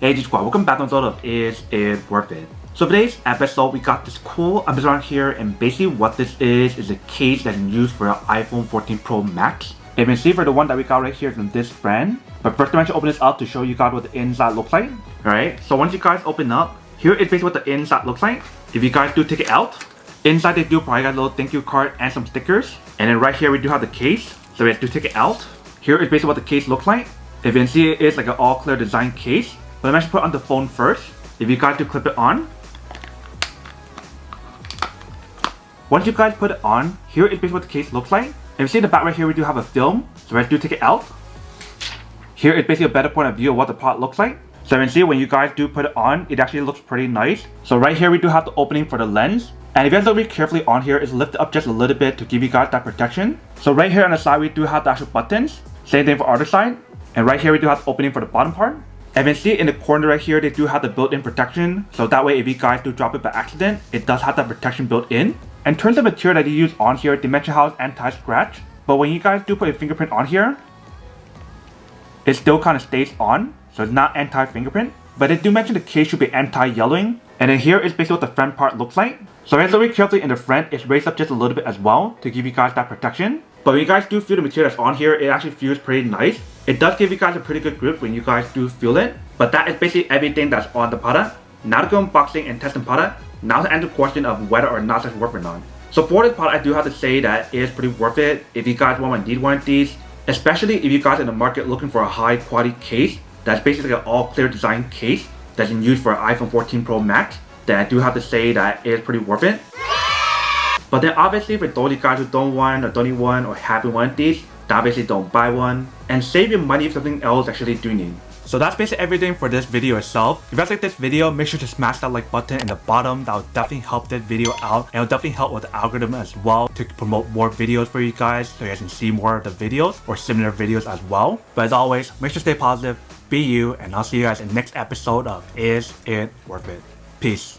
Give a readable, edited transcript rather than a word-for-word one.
Hey G Squad, welcome back to another episode of Is It Worth It? So today's episode, we got this cool around here, and basically what this is a case that is used for an iPhone 14 Pro Max. And you can see for the one that we got right here from this brand. But first I'm going to open this up to show you guys what the inside looks like. Alright, so once you guys open up, here is basically what the inside looks like. If you guys do take it out, inside they do probably got a little thank you card and some stickers. And then right here we do have the case, so we have to take it out. Here is basically what the case looks like. If you can see, it is like an all clear design case. But I'm actually put it on the phone first. If you guys do clip it on. Once you guys put it on, here is basically what the case looks like. If you see the back right here, we do have a film. So I do take it out. Here is basically a better point of view of what the product looks like. So you can see when you guys do put it on, it actually looks pretty nice. So right here we do have the opening for the lens. And if you guys look really carefully on here, it's lifted up just a little bit to give you guys that protection. So right here on the side, we do have the actual buttons. Same thing for other side. And right here we do have the opening for the bottom part. And you can see in the corner right here, they do have the built-in protection. So that way if you guys do drop it by accident, it does have that protection built in. In terms of material that you use on here, they mention how it's anti-scratch. But when you guys do put a fingerprint on here, it still kind of stays on. So it's not anti-fingerprint. But they do mention the case should be anti-yellowing. And then here is basically what the front part looks like. So as you look carefully in the front, it's raised up just a little bit as well to give you guys that protection. But when you guys do feel the material that's on here, it actually feels pretty nice. It does give you guys a pretty good grip when you guys do feel it. But that is basically everything that's on the product. Now to go unboxing and testing product. Now to answer the question of whether or not it's worth it or not. So for this product, I do have to say that it is pretty worth it if you guys want to need one of these. Especially if you guys are in the market looking for a high quality case. That's basically an all clear design case that's in use for an iPhone 14 Pro Max. Then I do have to say that it is pretty worth it. But then obviously for those of you guys who don't want or don't need one or having one of these, obviously don't buy one and save your money for something else actually do need. So that's basically everything for this video itself. If you guys like this video, make sure to smash that like button in the bottom. That will definitely help this video out, and it will definitely help with the algorithm as well to promote more videos for you guys so you guys can see more of the videos or similar videos as well. But as always, make sure to stay positive, be you, and I'll see you guys in the next episode of Is It Worth It? Peace.